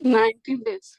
19 days।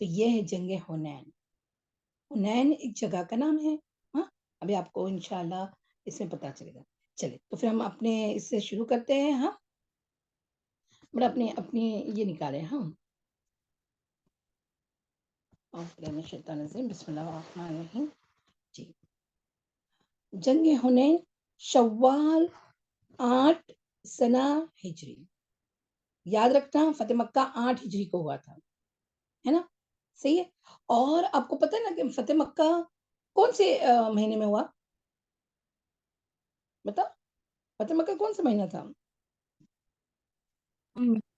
تو یہ ہے جنگ حنین. حنین ایک جگہ کا نام ہے. ہاں ابھی آپ کو انشاءاللہ اس میں پتا چلے گا. چلے تو پھر ہم اپنے اس سے شروع کرتے ہیں. ہاں بڑا اپنی یہ نکالے. ہاں شیطان الرجیم بسم اللہ الرحمن الرحیم. جی جنگ حنین شوال 8 سنہ ہجری. یاد رکھنا فتح مکہ 8 ہجری کو ہوا تھا, ہے نا؟ صحیح ہے. اور آپ کو پتہ ہے نا کہ فتح مکہ کون سے مہینے میں ہوا؟ بتاؤ فتح مکہ کون سا مہینہ تھا؟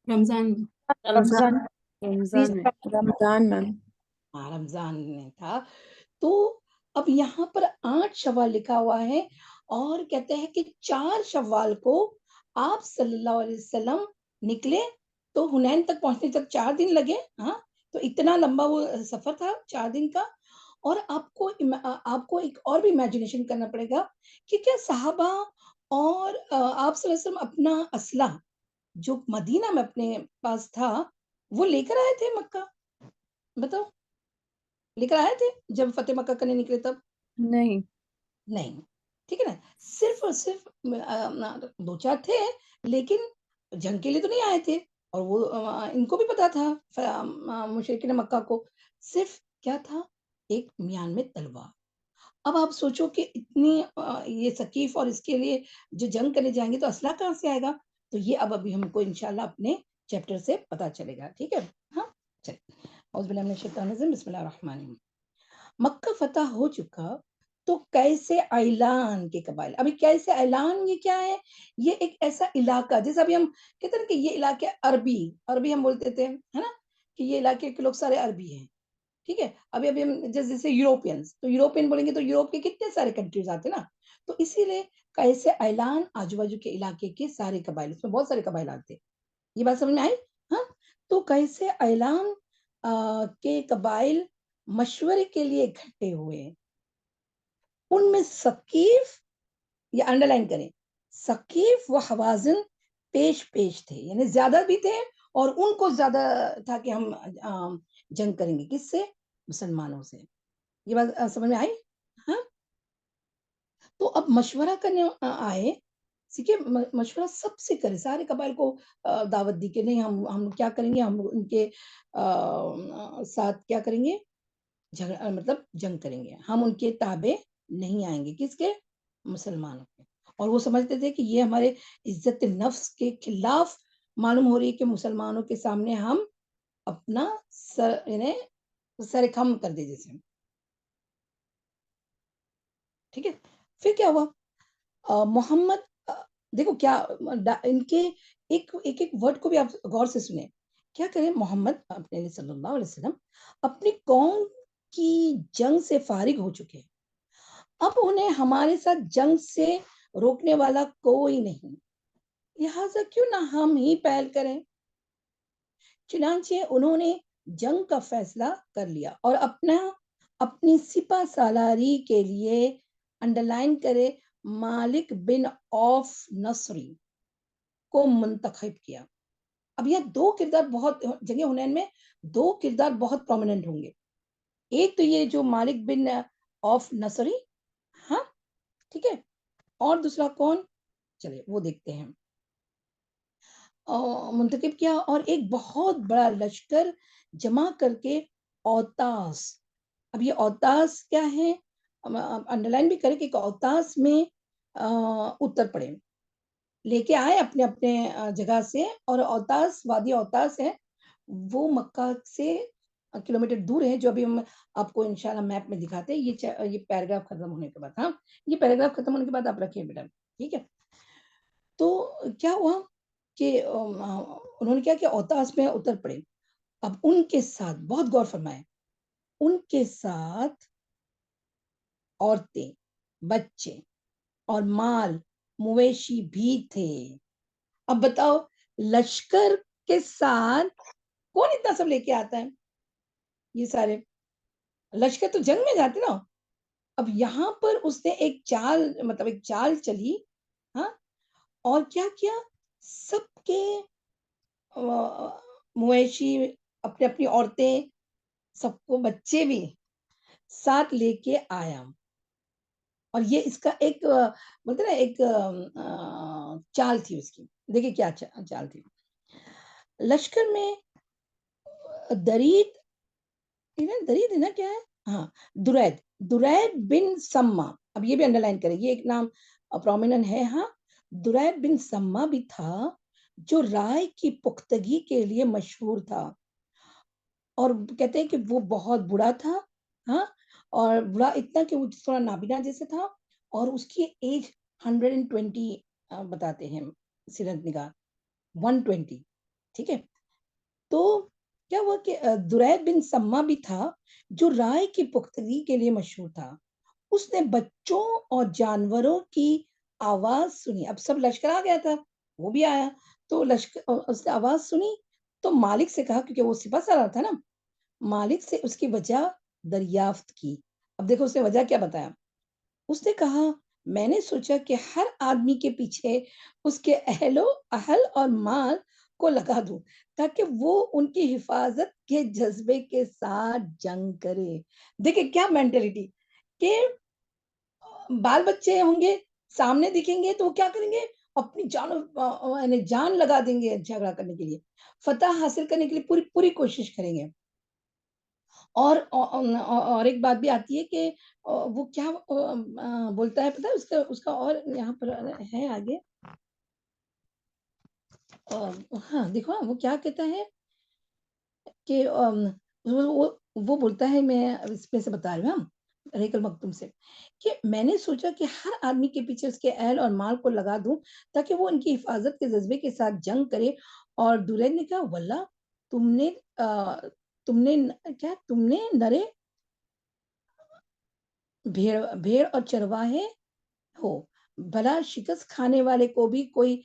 رمضان رمضان رمضان میں رمضان میم. ہاں رمضان میں تھا. تو اب یہاں پر 8 شوال لکھا ہوا ہے اور کہتے ہیں کہ 4 شوال کو آپ صلی اللہ علیہ وسلم نکلے تو حنین تک پہنچنے تک 4 دن لگے. ہاں تو اتنا لمبا وہ سفر تھا 4 دن کا. اور آپ کو ایک اور بھی امیجنیشن کرنا پڑے گا کہ کیا صحابہ اور آپ صلی اللہ علیہ وسلم اپنا اسلحہ جو مدینہ میں اپنے پاس تھا وہ لے کر آئے تھے مکہ؟ بتاؤ لے کر آئے تھے جب فتح مکہ کرنے نکلے تب؟ نہیں نہیں. ٹھیک ہے نا, صرف اور صرف 2-4 تھے لیکن جنگ کے لیے تو نہیں آئے تھے. اور وہ ان کو بھی پتا تھا مشرکین مکہ کو, صرف کیا تھا ایک میان میں تلوار. اب آپ سوچو کہ اتنی یہ ثقیف اور اس کے لیے جو جنگ کرنے جائیں گے تو اسلحہ کہاں سے آئے گا؟ تو یہ ابھی ہم کو انشاءاللہ اپنے چیپٹر سے پتا چلے گا. ٹھیک ہے. ہاں چلیے اعوذ باللہ من الشیطان الرجیم بسم اللہ الرحمن الرحیم. مکہ فتح ہو چکا تو کیسے اعلان کے قبائل. ابھی کیسے اعلان یہ کیا ہے؟ یہ ایک ایسا علاقہ جیسے ابھی ہم کہتے ہیں کہ یہ علاقے عربی ہم بولتے تھے, ہے نا, کہ یہ علاقے کے لوگ سارے عربی ہیں. ٹھیک ہے. ابھی ہم جیسے یوروپینس تو یوروپین بولیں گے تو یوروپ کے کتنے سارے کنٹریز آتے ہیں نا. تو اسی لیے کیسے اعلان آجو باجو کے علاقے کے سارے قبائل, اس میں بہت سارے قبائل آتے ہیں. یہ بات سمجھ میں آئی؟ ہاں تو کیسے اعلان کے قبائل مشورے کے لیے اکٹھے ہوئے. ان میں ثقیف, یہ انڈر لائن کریں, ثقیف و حوازن پیش تھے, یعنی زیادہ بھی تھے اور ان کو زیادہ تھا کہ ہم جنگ کریں گے. کس سے؟ مسلمانوں سے. یہ بات سمجھ میں آئی؟ ہاں تو اب مشورہ کرنے آئے. ٹھیک ہے, مشورہ سب سے کرے, سارے قبائل کو دعوت دی کہ نہیں ہم کیا کریں گے, ہم ان کے ساتھ کیا کریں گے, مطلب جنگ کریں گے. ہم ان کے تابع نہیں آئیں گے. کس کے؟ مسلمانوں کے. اور وہ سمجھتے تھے کہ یہ ہمارے عزت نفس کے خلاف معلوم ہو رہی ہے کہ مسلمانوں کے سامنے ہم اپنا سر خم کر دے جیسے. ٹھیک ہے. پھر کیا ہوا؟ محمد دیکھو کیا ان کے ایک ورڈ کو بھی آپ غور سے سنیں. کیا کریں؟ محمد اپنے صلی اللہ علیہ وسلم اپنی قوم کی جنگ سے فارغ ہو چکے, اب انہیں ہمارے ساتھ جنگ سے روکنے والا کوئی نہیں, لہذا کیوں نہ ہم ہی پہل کریں. چنانچہ انہوں نے جنگ کا فیصلہ کر لیا اور اپنی سپہ سالاری کے لیے انڈر لائن کرے مالک بن عوف نصری کو منتخب کیا. اب یہ 2 کردار بہت جنگ حنین میں 2 کردار بہت پرومیننٹ ہوں گے. ایک تو یہ جو مالک بن عوف نصری, ہاں ٹھیک ہے, اور دوسرا کون, چلے وہ دیکھتے ہیں. منتخب کیا اور ایک بہت بڑا لشکر جمع کر کے اوتاس. اب یہ اوتاس کیا ہے, انڈر لائن بھی کرے کہ اوتاس میں اتر پڑے, لے کے آئے اپنے اپنے جگہ سے. اور اوتاس, وادی اوتاس ہے وہ مکہ سے کلومیٹر دور ہے, جو ابھی ہم آپ کو انشاءاللہ میپ میں دکھاتے ہیں. یہ پیراگراف ختم ہونے کے بعد, ہاں یہ پیراگراف ختم ہونے کے بعد آپ رکھیں بیٹا. ٹھیک ہے. تو کیا ہوا کہ انہوں نے کیا کہ اوتاس میں اتر پڑے. اب ان کے ساتھ بہت غور فرمائے, ان کے ساتھ عورتیں, بچے اور مال مویشی بھی تھے. اب بتاؤ لشکر کے ساتھ کون اتنا سب لے کے آتا ہے؟ یہ سارے لشکر تو جنگ میں جاتے نا. اب یہاں پر اس نے ایک چال چلی, ہاں, اور کیا سب کے مویشی, اپنی عورتیں سب کو بچے بھی ساتھ لے کے آیا. اور یہ اس کا ایک بولتے نا ایک چال تھی اس کی. دیکھیے کیا چال تھی. لشکر میں درید درید ہے نا کیا ہے, ہاں درید بن سما. اب یہ بھی انڈر لائن کرے, یہ ایک نام پرومیننٹ ہے. ہاں, درید بن سما بھی تھا جو رائے کی پختگی کے لیے مشہور تھا, اور کہتے ہیں کہ وہ بہت بڑا تھا. ہاں, اور بڑا اتنا کہ وہ تھوڑا نابینا جیسے تھا, اور اس کی ایج 120 بتاتے ہیں سیرت نگار, 120. ٹھیک ہے, تو کیا ہوا کہ درید بن سما بھی تھا جو رائے کی پختگی کے لیے مشہور تھا. اس نے بچوں اور جانوروں کی آواز سنی. اب سب لشکر آ گیا تھا, وہ بھی آیا, تو لشکر اس نے آواز سنی تو مالک سے کہا, کیونکہ وہ سپہ سالار تھا نا, مالک سے اس کی وجہ دریافت کی. اب دیکھو اس نے وجہ کیا بتایا. اس نے کہا, میں نے سوچا کہ ہر آدمی کے پیچھے اس کے اہل اور مال کو لگا دوں تاکہ وہ ان کی حفاظت کے جذبے کے ساتھ جنگ کرے. دیکھیں کیا مینٹلٹی, کہ بال بچے ہوں گے سامنے دکھیں گے تو وہ کیا کریں گے, اپنی جان لگا دیں گے جھگڑا کرنے کے لیے, فتح حاصل کرنے کے لیے پوری کوشش کریں گے. اور ایک بات بھی آتی ہے کہ وہ کیا بولتا ہے, پتہ ہے اس کا اور یہاں پر ہے آگے. ہاں دیکھو وہ کیا کہتا ہے کہ وہ بولتا ہے, میں اس میں سے بتا رہی ہوں ریق المختوم سے, کہ میں نے سوچا کہ ہر آدمی کے پیچھے اس کے اہل اور مال کو لگا دوں تاکہ وہ ان کی حفاظت کے جذبے کے ساتھ جنگ کرے. اور درید نے کہا, واللہ تم نے نرے بھیڑ اور چرواہے ہو, بھلا شکست کھانے والے کو بھی کوئی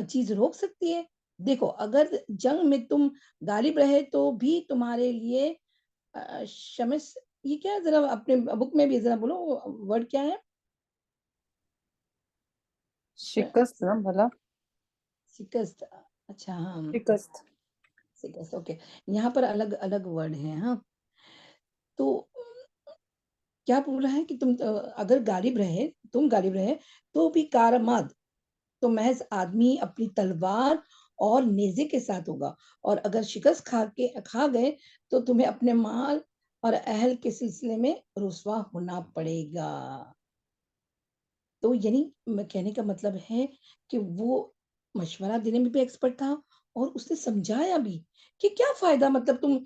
چیز روک سکتی ہے. دیکھو اگر جنگ میں تم غالب رہے تو بھی تمہارے لیے شمس, یہ کیا ہے, ذرا اپنے بک میں بھی ذرا بولو ورڈ کیا ہے. شکست نا بھلا, شکست, اچھا ہاں شکست. شکست, اوکے, یہاں پر الگ الگ ورڈ ہیں. ہاں, تو کیا بول رہا ہے کہ تم اگر تم غالب رہے تو بھی کارآمد تو محض آدمی اپنی تلوار اور نیزے کے ساتھ ہوگا, اور اگر شکست کھا گئے تو تمہیں اپنے مال اور اہل کے سلسلے میں رسوا ہونا پڑے گا. تو یعنی کہنے کا مطلب ہے کہ وہ مشورہ دینے میں بھی ایکسپرٹ تھا, اور اس نے سمجھایا بھی کہ کیا فائدہ, مطلب تم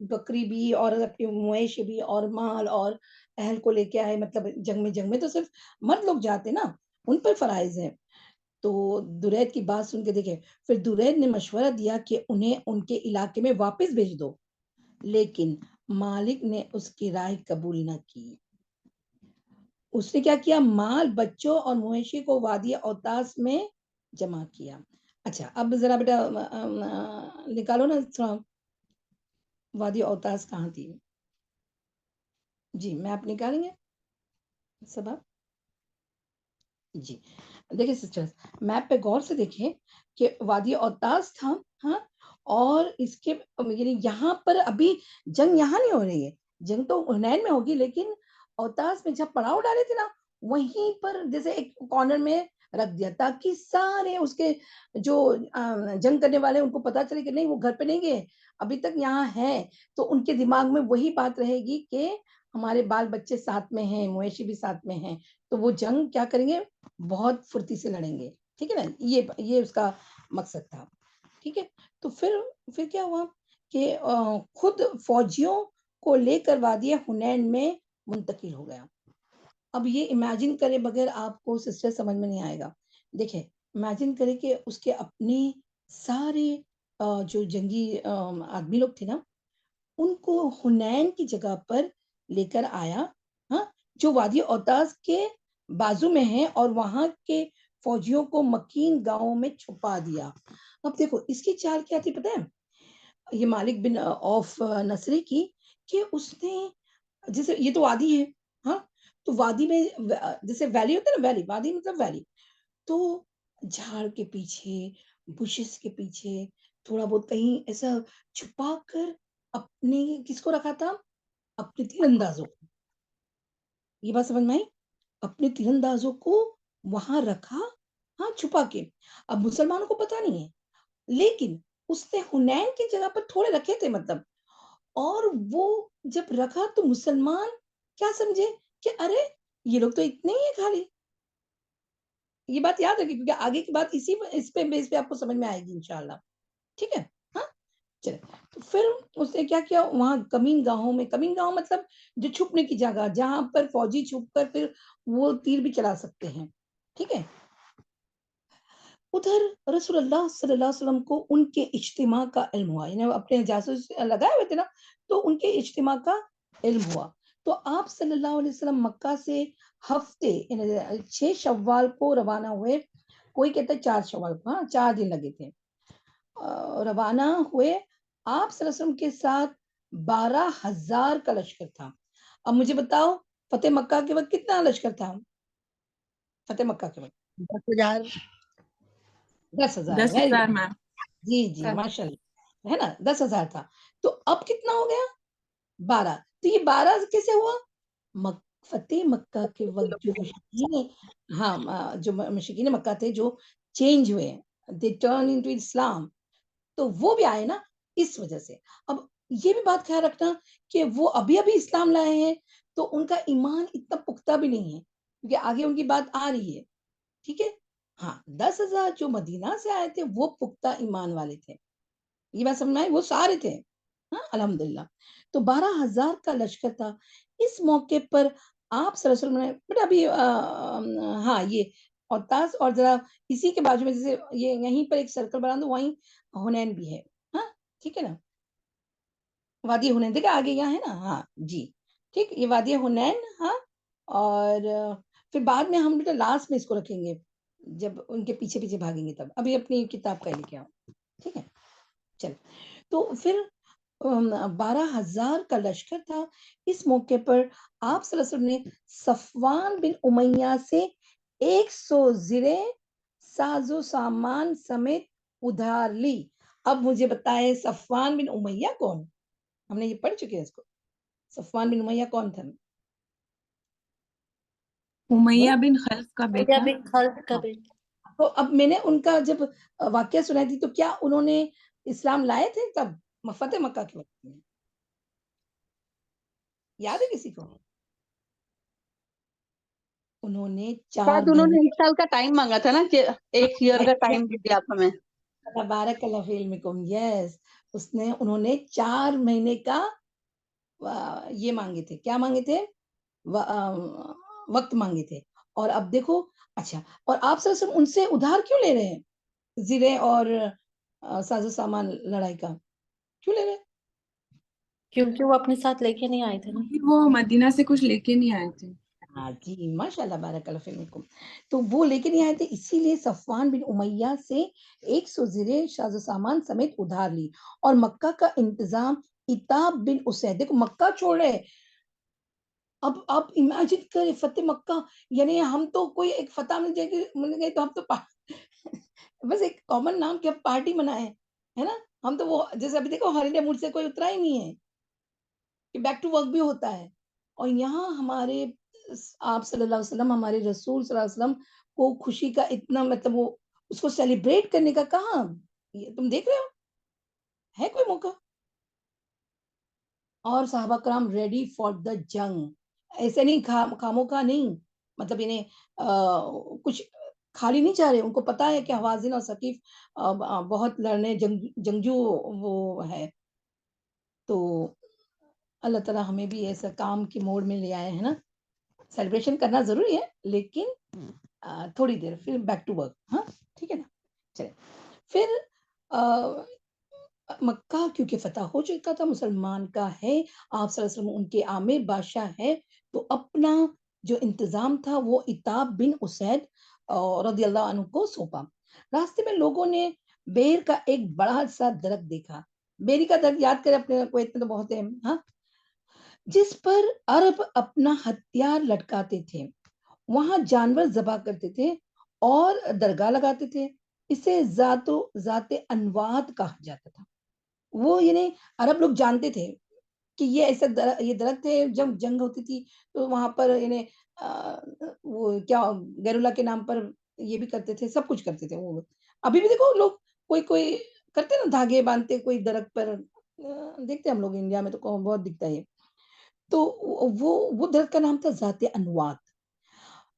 بکری بھی اور اپنی مویشی بھی اور مال اور اہل کو لے کے آئے, مطلب جنگ میں تو صرف مرد لوگ جاتے نا, ان پر فرائض ہے. تو درید کی بات سن کے دیکھیں, پھر درید نے مشورہ دیا کہ انہیں ان کے علاقے میں واپس بھیج دو, لیکن مالک نے اس کی رائے قبول نہ کی. اس نے کیا کیا, مال, بچوں اور مویشی کو وادی اوتاس میں جمع کیا. اچھا اب ذرا بیٹا نکالو نا تھوڑا, وادی اوتاس کہاں تھی. جی میں آپ نکالیں گے سب آپ. جی دیکھیں سسٹرز, میپ پہ غور سے دیکھیں کہ وادی اوتاس تھا. ہاں, اور اس کے یعنی یہاں پر ابھی جنگ یہاں نہیں ہو رہی ہے, جنگ تو حنین میں ہوگی, لیکن اوتاس میں جب پڑاؤ ڈالے تھے نا, وہیں پر جیسے ایک کارنر میں رکھ دیا تاکہ سارے اس کے جو جنگ کرنے والے ان کو پتا چلے کہ نہیں وہ گھر پہ نہیں گئے, ابھی تک یہاں ہے. تو ان کے دماغ میں وہی بات رہے گی کہ ہمارے بال بچے ساتھ میں ہیں, مویشی بھی ساتھ میں ہیں, تو وہ جنگ کیا کریں گے, بہت پھرتی سے لڑیں گے. ٹھیک ہے نا, یہ اس کا مقصد تھا. ٹھیک ہے, تو پھر کیا ہوا کہ خود فوجیوں کو لے کر وادی حنین میں منتقل ہو گیا. اب یہ امیجن کرے بغیر آپ کو سسٹر سمجھ میں نہیں آئے گا. دیکھیں امیجن کرے کہ اس کے اپنے سارے جو جنگی آدمی لوگ تھے نا, ان کو حنین کی جگہ پر لے کر آیا, ہاں, جو وادی اوتاس کے بازو میں ہے, اور وہاں کے فوجیوں کو مکین گاؤں میں چھپا دیا. اب دیکھو اس کی چال کیا تھی پتہ ہے, یہ مالک بن اوف نصری کی, کہ اس نے جیسے یہ تو وادی ہے, ہاں, تو وادی میں جیسے ویلی ہوتا ہے نا, وادی مطلب ویلی, تو جھاڑ کے پیچھے, بشز کے پیچھے تھوڑا بہت کہیں ایسا چھپا کر اپنے کس کو رکھا تھا؟ اپنے تیر اندازوں کو. یہ بات سمجھ میں آئی؟ اپنے تیر اندازوں کو وہاں رکھا, ہاں چھپا کے. اب مسلمانوں کو پتا نہیں ہے, لیکن اس نے حنین کی جگہ پر تھوڑے رکھے تھے مطلب, اور وہ جب رکھا تو مسلمان کیا سمجھے کہ ارے یہ لوگ تو اتنے ہی ہیں خالی. یہ بات یاد رکھیے کیونکہ آگے کی بات اس پہ بیس پہ آپ کو سمجھ میں آئے گی انشاءاللہ. ٹھیک ہے, ہاں چلے. تو پھر اس نے کیا کیا, وہاں کمین گاہوں مطلب جو چھپنے کی جگہ جہاں پر فوجی چھپ کر پھر وہ تیر بھی چلا سکتے ہیں. ٹھیک ہے, ادھر رسول اللہ صلی اللہ علیہ وسلم کو ان کے اجتماع کا علم ہوا, یعنی اپنے جاسوس لگائے ہوئے تھے نا, تو ان کے اجتماع کا علم ہوا. تو آپ صلی اللہ علیہ وسلم مکہ سے ہفتے 6 شوال کو روانہ ہوئے. کوئی کہتا ہے 4 شوال کو, ہاں 4 دن لگے تھے. روانہ ہوئے. آپ صلی اللہ علیہ وسلم کے ساتھ 12,000 کا لشکر تھا. اب مجھے بتاؤ فتح مکہ کے وقت کتنا لشکر تھا؟ فتح مکہ کے وقت 10,000. 10,000 میم. جی ماشاء اللہ, ہے نا 10,000 تھا. تو اب کتنا ہو گیا؟ 12. تو یہ 12 کیسے ہوا؟ فتح مکہ کے وقت جو مشرکین, ہاں جو مشرکین مکہ تھے جو چینج ہوئے, they turn into اسلام, تو وہ بھی آئے نا اس وجہ سے. اب یہ بھی بات خیال رکھنا کہ وہ ابھی اسلام لائے ہیں تو ان کا ایمان اتنا پختہ بھی نہیں ہے, کیونکہ آگے ان کی بات آ رہی ہے. ٹھیک ہے, ہاں 10,000 جو مدینہ سے آئے تھے وہ پختہ ایمان والے تھے. یہ بات سمجھ میں آئی, وہ سارے تھے, ہاں الحمدللہ. تو 12,000 کا لشکر تھا. اس موقع پر آپ صلی اللہ علیہ وسلم نے بیٹا ابھی ہاں یہ اوتاس اور ذرا اسی کے بازو میں جیسے یہ یہیں پر ایک سرکل بنا دو, وہیں حنین بھی ہے. ہاں ٹھیک ہے نا, وادی حنین دیکھا آگے یہاں ہے نا, ہاں جی ٹھیک, یہ وادی حنین. ہاں, اور پھر بعد میں ہم بیٹا لاسٹ میں اس کو رکھیں گے جب ان کے پیچھے پیچھے بھاگیں گے, تب ابھی اپنی کتاب کا لے کے آؤ. ٹھیک ہے, چل. تو پھر 12,000 کا لشکر تھا. اس موقع پر آپ صلی اللہ علیہ وسلم نے صفوان بن امیہ سے 100 زرے ساز و سامان سمیت ادھار لی. اب مجھے بتائے صفوان بن امیہ کون؟ ہم نے یہ پڑھ چکے ہیں اس کو. صفوان بن امیہ کون تھا؟ امیہ بن خلف کا بیٹا. تو اب میں نے ان کا جب واقعہ سنائی تھی تو کیا انہوں نے اسلام لائے تھے تب فتح مکہ کے وقت میں؟ یاد ہے کسی کو؟ انہوں نے 4 انہوں نے 1 سال کا ٹائم مانگا تھا نا, کہ 1 ایئر کا ٹائم دیا آپ ہمیں. بارک اللہ فی علمکم. یس, انہوں نے 4 مہینے کا یہ مانگے تھے. کیا مانگے تھے؟ وقت مانگے تھے. اور اب دیکھو, اچھا, اور آپ صلی اللہ علیہ وسلم ان سے ادھار کیوں لے رہے ہیں زرے اور ساز و سامان لڑائی کا؟ کیوں لے رہے ہیں؟ کیونکہ وہ اپنے ساتھ لے کے نہیں آئے تھے نا, وہ مدینہ سے کچھ لے کے نہیں آئے تھے. ہاں جی ماشاء اللہ بارک اللہ فیکم. تو وہ لے کے نہیں آئے تھے, اسی لیے صفوان بن امیہ سے 100 زرے ساز و سامان سمیت ادھار لی. اور مکہ کا انتظام عتاب بن اسید, دیکھو مکہ چھوڑ رہے. اب آپ امیجن کریں فتح مکہ, یعنی ہم تو کوئی ایک فتح مل گئی تو ہم تو بس ایک کامن نام کہ پارٹی منائے, ہے نا. ہم تو وہ جیسے ابھی دیکھو ہالیڈے موڈ سے کوئی اترا ہی نہیں ہے, کہ بیک ٹو ورک بھی ہوتا ہے. اور یہاں ہمارے آپ صلی اللہ علیہ وسلم, ہمارے رسول صلی اللہ علیہ وسلم کو خوشی کا اتنا مطلب وہ اس کو سیلیبریٹ کرنے کا کہاں تم دیکھ رہے ہو ہے کوئی موقع؟ اور صحابہ کرام ریڈی فار دا جنگ, ایسے نہیں خاموں کا نہیں, مطلب انہیں کچھ خالی نہیں چاہ رہے. ان کو پتا ہے کہ حوازن اور ثقیف بہت لڑنے جنگجو وہ ہے. تو اللہ تعالیٰ ہمیں بھی ایسا کام کی موڑ میں لے آئے ہیں نا. سیلیبریشن کرنا ضروری ہے لیکن تھوڑی دیر پھر بیک ٹو ورک. ہاں ٹھیک ہے نا, چلے. پھر مکہ کیونکہ فتح ہو چکا تھا, مسلمان کا ہے, آپ صلی اللہ علیہ وسلم ان کے عامر بادشاہ ہے, تو اپنا جو انتظام تھا وہ عتاب بن اسید رضی اللہ عنہ کو سونپا. راستے میں لوگوں نے بیر کا ایک بڑا سا درخت دیکھا. بیری کا درخت یاد کرے اپنے کویت میں تو بہت ہے, ہاں, جس پر عرب اپنا ہتھیار لٹکاتے تھے. وہاں جانور ذبح کرتے تھے اور درگاہ لگاتے تھے. اسے ذات انوات کہا جاتا تھا. وہ یعنی عرب لوگ جانتے تھے کہ یہ ایسا یہ درخت ہے. جب جنگ ہوتی تھی تو وہاں پر یعنی وہ کیا غیر اللہ کے نام پر یہ بھی کرتے تھے, سب کچھ کرتے تھے وہ. ابھی بھی دیکھو لوگ کوئی کرتے نا, دھاگے باندھتے کوئی درخت پر, دیکھتے ہم لوگ انڈیا میں تو بہت دکھتا ہے. تو وہ درخت کا نام تھا ذات انوات.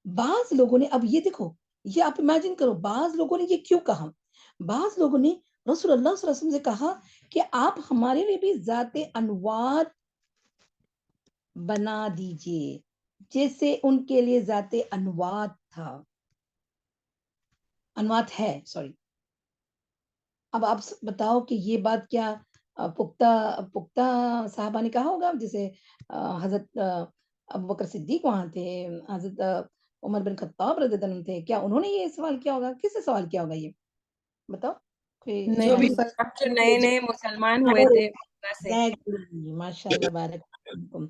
بعض لوگوں نے, اب یہ دیکھو, یہ آپ امیجن کرو, بعض لوگوں نے یہ کیوں کہا؟ بعض لوگوں نے رسول اللہ صلی اللہ علیہ وسلم سے کہا کہ آپ ہمارے لیے بھی ذات انوات بنا دیجئے جیسے ان کے لیے ذات انوات تھا, انوات ہے, سوری. اب آپ بتاؤ کہ یہ بات کیا پختہ صحابہ نے کہا ہوگا؟ جیسے حضرت ابوبکر صدیق وہاں تھے, حضرت عمر بن خطاب رضی اللہ عنہ تھے, کیا انہوں نے یہ سوال کیا ہوگا؟ کس سے سوال کیا ہوگا؟ یہ بتاؤ. جو بھی جو نئے نئے مسلمان ہوئے تھے سے. ماشاء اللہ, بارک فیکم.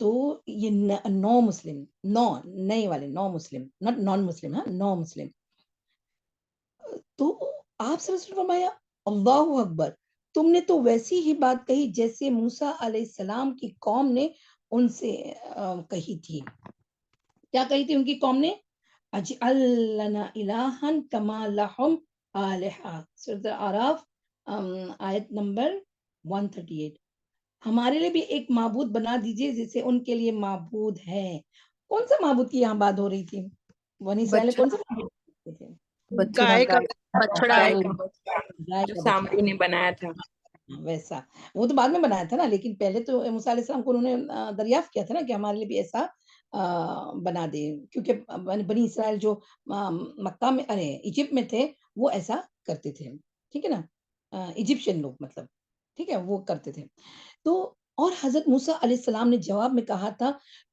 تو یہ 9 مسلم, 9 نئے والے 9 مسلم, ناٹ نان مسلم, ہاں 9 مسلم. تو آپ صلی اللہ علیہ وسلم فرمایا اللہ اکبر, تم نے تو ویسی ہی بات کہی جیسے موسیٰ علیہ السلام کی قوم نے ان سے کہی تھی. کیا کہی تھی ان کی قوم نے؟ اجعل لنا الہا کما لہم آلہہ. سورۃ الاعراف آیت نمبر 138. ہمارے لیے بھی ایک معبود بنا دیجئے جیسے ان کے لیے معبود ہے. کون سا معبود کی یہاں بات ہو رہی تھی؟ بنی اسرائیل کون سا معبود کرتے تھے؟ گائے کا گائے کا بچہ جو سامری نے بنایا تھا. ویسا وہ تو بعد میں بنایا تھا نا, لیکن پہلے تو موسیٰ علیہ السلام کو انہوں نے دریافت کیا تھا نا کہ ہمارے لیے بھی ایسا بنا دے, کیونکہ بنی اسرائیل جو مکہ میں ایجپٹ میں تھے وہ ایسا کرتے تھے, ٹھیک ہے نا, ایجپشین لوگ مطلب, ٹھیک ہے, وہ کرتے تھے. تو اور حضرت موسیٰ علیہ السلام نے جواب میں کہا تھا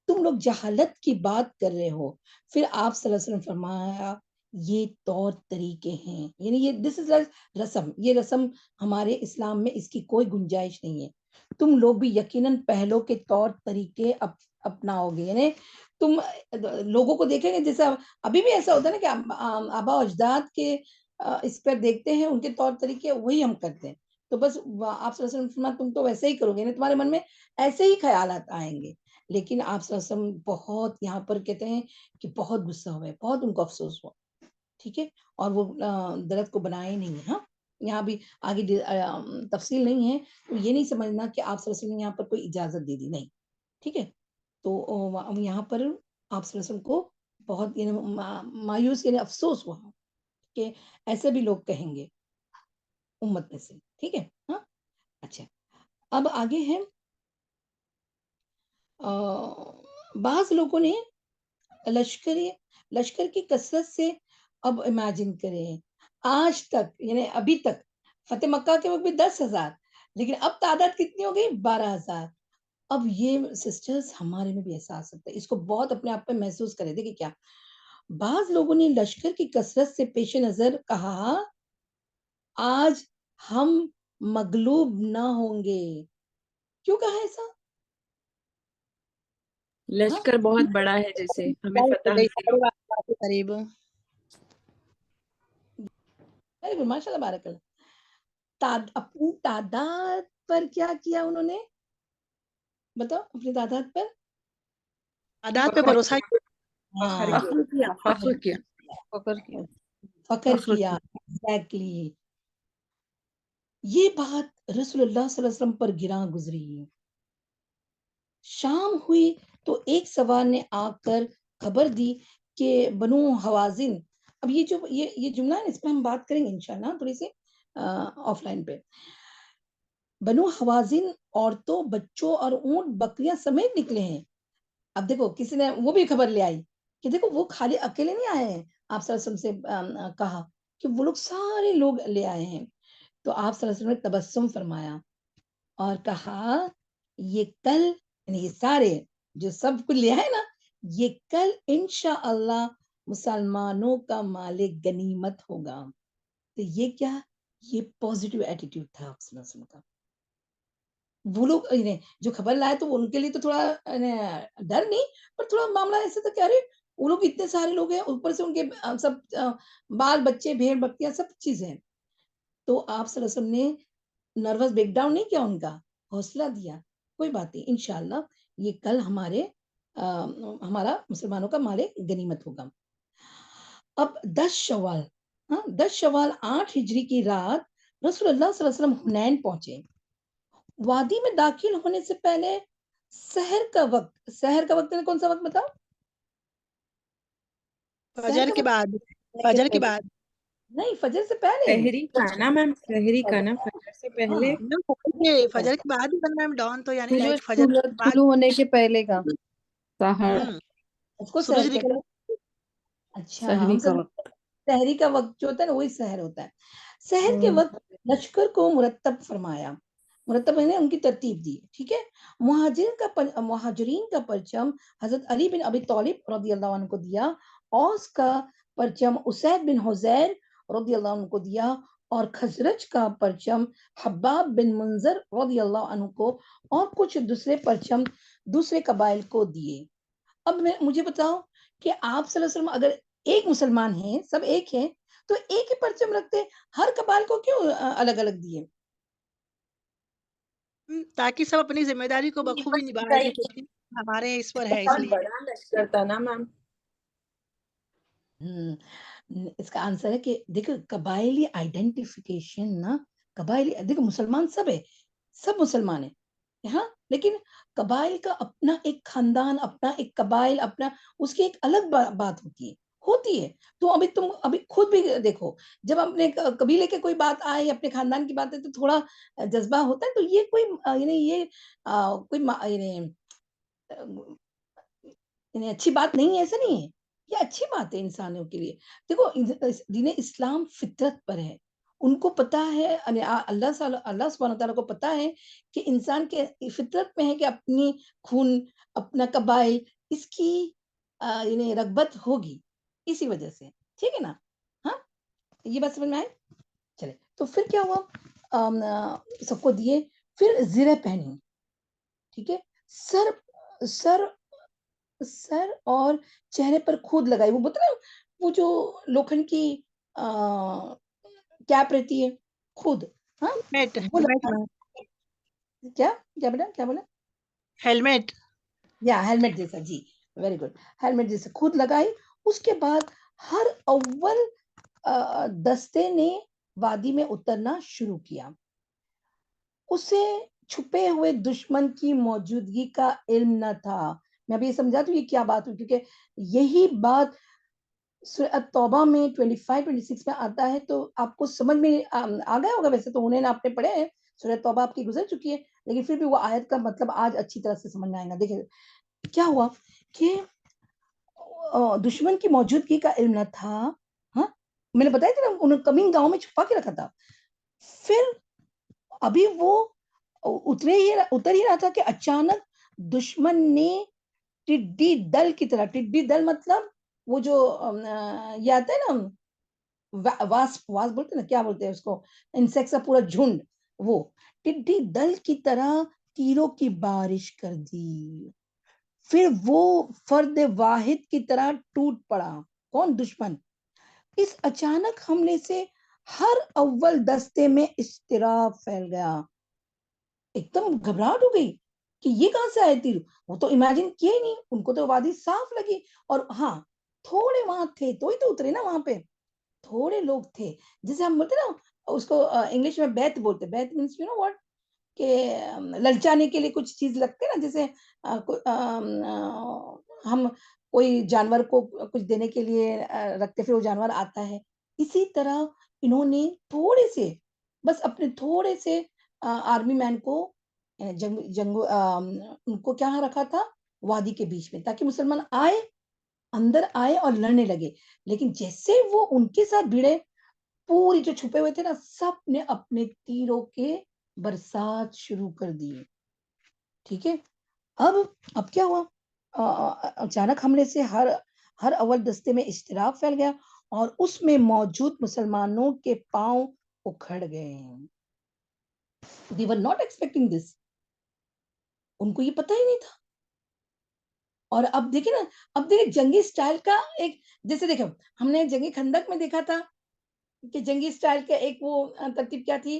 تم لوگ جہالت کی بات کر رہے ہو. پھر آپ صلی اللہ علیہ وسلم فرمایا یہ طور طریقے ہیں, یعنی یہ دس از رسم, یہ رسم ہمارے اسلام میں اس کی کوئی گنجائش نہیں ہے. تم لوگ بھی یقیناً پہلوں کے طور طریقے اپناؤ گے, یعنی تم لوگوں کو دیکھیں گے جیسا ابھی بھی ایسا ہوتا ہے نا کہ آبا اجداد کے اس پر دیکھتے ہیں ان کے طور طریقے, وہی ہم کرتے ہیں. تو بس آپ صلی اللہ علیہ وسلم تم تو ویسے ہی کرو گے, تمہارے من میں ایسے ہی خیالات آئیں گے. لیکن آپ صلی اللہ علیہ وسلم بہت یہاں پر کہتے ہیں کہ بہت غصہ ہوا ہے, بہت ان کو افسوس ہوا, ٹھیک ہے, اور وہ درخت کو بنائے نہیں. ہاں یہاں بھی آگے تفصیل نہیں ہے, تو یہ نہیں سمجھنا کہ آپ صلی اللہ علیہ وسلم نے یہاں پر کوئی اجازت دے دی, نہیں, ٹھیک ہے. تو یہاں پر آپ صلی اللہ علیہ وسلم کو بہت مایوس یعنی افسوس ہوا کہ ایسے بھی لوگ کہیں گے امت میں سے, ٹھیک ہے. ہاں اچھا, اب آگے ہیں بعض لوگوں نے لشکر کی کثرت سے, اب امیجن کریں آج تک یعنی ابھی تک فتح مکہ کے وقت بھی 10,000, لیکن اب تعداد کتنی ہو گئی؟ 12,000. اب یہ سسٹرز ہمارے میں بھی ایسا آ سکتا ہے, اس کو بہت اپنے آپ پہ محسوس کرے. دیکھیں کیا بعض لوگوں نے لشکر کی کثرت سے پیش نظر کہا آج ہم مغلوب نہ ہوں گے. کیوں کہا ایسا؟ لشکر بہت بڑا ہے, جیسے ہمیں فتح قریب ماشاء اللہ بارک اللہ. اپنی تعداد پر کیا کیا انہوں نے؟ بتاؤ, اپنی تعداد پر عادات پہ بھروسہ فخر کیا. فخر کیا. ایگزیکٹلی یہ بات رسول اللہ صلی اللہ علیہ وسلم پر گراں گزری. شام ہوئی تو ایک سوار نے آ کر خبر دی کہ بنو حوازن, اب یہ جو یہ جملہ ہے اس پہ ہم بات کریں گے انشاءاللہ تھوڑی سی آف لائن پہ. بنو حوازن عورتوں, بچوں اور اونٹ بکریاں سمیت نکلے ہیں. اب دیکھو کسی نے وہ بھی خبر لے آئی کہ دیکھو وہ خالی اکیلے نہیں آئے ہیں. آپ صلی اللہ علیہ وسلم سے کہا کہ وہ لوگ سارے لوگ لے آئے ہیں. تو آپ صلی اللہ علیہ وسلم نے تبسم فرمایا اور کہا یہ کل, یعنی یہ سارے جو سب کچھ لے آئے نا, یہ کل انشاءاللہ مسلمانوں کا مال غنیمت ہوگا. تو یہ کیا, یہ پوزیٹیو ایٹیٹیوڈ تھا آپ صلی اللہ علیہ وسلم کا. وہ لوگ جو خبر لائے تو ان کے لیے تو تھوڑا ڈر نہیں, پر تھوڑا معاملہ ایسا تھا کہ ارے وہ لوگ اتنے سارے لوگ ہیں, اوپر سے ان کے سب بال بچے بھیڑ بکریاں سب چیزیں. تو آپ صلی اللہ علیہ وسلم نے نروس بریک ڈاؤن نہیں کیا ان کا, حوصلہ دیا. کوئی بات نہیں, انشاءاللہ یہ کل ہمارا مسلمانوں کا مال غنیمت ہوگا. اب 10 شوال 8 ہجری کی رات رسول اللہ صلی اللہ علیہ وسلم حنین پہنچے. وادی میں داخل ہونے سے پہلے سحر کا وقت کون سا وقت بتاؤ؟ فجر کے بعد. فجر کے بعد نہیں, فجر سے پہلے. سحری کا نا میم, سحری کا نا, فجر سے پہلے. فجر کے بعد ہی میم ڈان تو یعنی جو لائک فجر کے بعد طلوع ہونے کے پہلے کا سحر. اس کو سورج سحر نکل. اچھا, سحری ہم کا سب وقت. سحری کا وقت جو ہوتا ہے نا وہی سحر ہوتا ہے. سحر کے وقت لشکر کو مرتب فرمایا, مرتب نے ان کی ترتیب دی. ٹھیک ہے. مہاجرین کا پرچم حضرت علی بن ابی طالب رضی اللہ عنہ کو دیا, اوس کا پرچم اسید بن حذیر رضی اللہ عنہ کو دیا, اور خزرج کا پرچم حباب بن منذر رضی اللہ عنہ کو, اور کچھ دوسرے پرچم دوسرے قبائل کو دیے. اب مجھے بتاؤ کہ آپ صلی اللہ علیہ وسلم اگر ایک مسلمان ہیں, سب ایک ہیں, تو ایک ہی پرچم رکھتے, ہر قبائل کو کیوں الگ الگ دیے؟ تاکہ سب اپنی ذمہ داری کو بخوبی نبھائیں, کیونکہ ہمارے اس پر ہے اس لیے. بڑا لشکر تھا نا میم. اس کا آنسر ہے کہ دیکھو قبائلی آئیڈینٹیفیکیشن نا, قبائلی دیکھو مسلمان سب ہے, سب مسلمان ہیں ہاں, لیکن قبائل کا اپنا ایک خاندان, اپنا ایک قبائل, اپنا اس کی ایک الگ بات ہوتی ہے. تو تم ابھی خود بھی دیکھو, جب اپنے قبیلے کے کوئی بات آئے, اپنے خاندان کی بات ہے, تو تھوڑا جذبہ ہوتا ہے. تو یہ کوئی اچھی بات نہیں ہے, ایسا نہیں ہے, یہ اچھی بات ہے انسانوں کے لیے. دیکھو دین اسلام فطرت پر ہے, ان کو پتا ہے, اللہ سبحانہ وتعالیٰ کو پتا ہے کہ انسان کے فطرت میں ہے کہ اپنی خون, اپنا قبائل, اس کی رغبت ہوگی, اسی وجہ سے. ٹھیک ہے نا, ہاں یہ بات سمجھ میں آئے. چلے, تو پھر کیا ہوا, سب کو دیے, پھر زرہ پہنی. ٹھیک ہے, سر اور چہرے پر خود لگائی, وہ بتا وہ جو لوکھنڈ کی کیپ رہتی ہے, خود. ہاں کیا بولا ہیلمیٹ, یا ہیلمیٹ جیسا, جی ویری گڈ, ہیلمیٹ جیسا خود لگائی. اس کے بعد ہر اول دستے نے وادی میں اترنا شروع کیا. اسے چھپے ہوئے دشمن کی موجودگی کا علم نہ تھا. میں ابھی یہ سمجھا دوں یہ کیا بات ہوئی, کیونکہ یہی بات سورۃ توبہ میں 25-26 میں آتا ہے, تو آپ کو سمجھ میں آ گیا ہوگا. ویسے تو انہیں آپ نے پڑھے ہیں, سورۃ توبہ آپ کی گزر چکی ہے, لیکن پھر بھی وہ آیت کا مطلب آج اچھی طرح سے سمجھ میں آئے گا. دیکھیں کیا ہوا کہ دشمن کی موجودگی کا علم نہ تھا. ہاں, میں نے بتایا تھا نا, انہوں نے کمنگ گاؤں میں چھپا کے رکھا تھا. پھر ابھی وہ اتر ہی رہا تھا کہ اچانک دشمن نے ٹڈی دل کی طرح, ٹڈی دل مطلب وہ جو یہ آتا ہے نا, واسپ بولتے ہیں نا, کیا بولتے ہیں اس کو, انسیکٹس کا پورا جھنڈ, وہ ٹڈی دل کی طرح تیروں کی بارش کر دی. پھر وہ فرد واحد کی طرح ٹوٹ پڑا. کون؟ دشمن. اس اچانک حملے سے ہر اول دستے میں اضطراب پھیل گیا. ایک دم گھبراہٹ ہو گئی کہ یہ کہاں سے آئے تیر. وہ تو امیجن کیے ہی نہیں, ان کو تو وادی صاف لگی. اور ہاں تھوڑے وہاں تھے, تو ہی تو اترے نا, وہاں پہ تھوڑے لوگ تھے, جسے ہم بولتے نا, اس کو انگلش میں بیت بولتے. بیت مینس یو نو واٹ, کہ للچانے کے لیے کچھ چیز لگتے نا, جیسے ہم کوئی جانور کو کچھ دینے کے لیے رکھتے, پھر وہ جانور آتا ہے. اسی طرح انہوں نے تھوڑے سے, بس اپنے تھوڑے سے آرمی مین کو ان کو کیا رکھا تھا, وادی کے بیچ میں, تاکہ مسلمان اندر آئے اور لڑنے لگے. لیکن جیسے وہ ان کے ساتھ بھیڑے, پوری جو چھپے ہوئے تھے نا, سب نے اپنے تیروں کے برسات شروع کر دی. ٹھیک ہے. اب کیا ہوا, اچانک حملے سے ہر اول دستے میں اضطراب پھیل گیا, اور اس میں موجود مسلمانوں کے پاؤں اکھڑ گئے. They were not expecting this. ان کو یہ پتہ ہی نہیں تھا. اور اب دیکھیں نا, اب دیکھیں جنگی سٹائل کا ایک, جیسے دیکھو ہم نے جنگی خندق میں دیکھا تھا کہ جنگی سٹائل کا ایک وہ ترتیب کیا تھی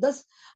10.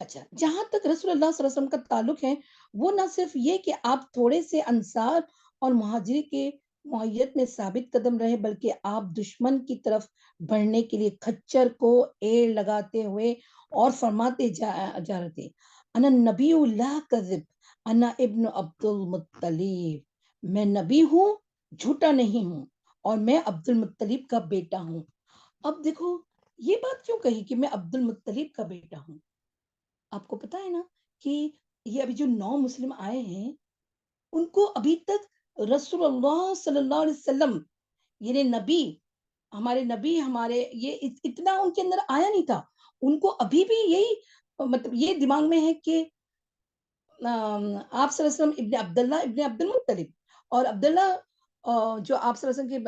اچھا جہاں تک رسول اللہ صلی اللہ علیہ وسلم کا تعلق ہے وہ نہ صرف یہ کہ آپ تھوڑے سے انصار اور مہاجری کے معیت میں ثابت قدم رہے بلکہ آپ دشمن کی طرف بڑھنے کے لیے کھچر کو ایڑ لگاتے ہوئے اور فرماتے جا رہے تھے انا نبی لا کذب انا ابن عبد المطلب، میں نبی ہوں جھوٹا نہیں ہوں اور میں عبد المطلب کا بیٹا ہوں۔ اب دیکھو یہ بات کیوں کہی کہ میں عبد المطلب کا بیٹا ہوں؟ آپ کو پتا ہے نا کہ یہ ابھی جو 9 مسلم آئے ہیں ان کو ابھی تک رسول اللہ صلی اللہ علیہ وسلم یعنی نبی ہمارے یہ اتنا ان کے اندر آیا نہیں تھا، ان کو ابھی بھی یہی مطلب یہ دماغ میں ہے کہ آپ صلی اللہ علیہ وسلم ابن عبداللہ ابن عبد المطلب، اور عبداللہ جو آپ صلی اللہ علیہ وسلم کے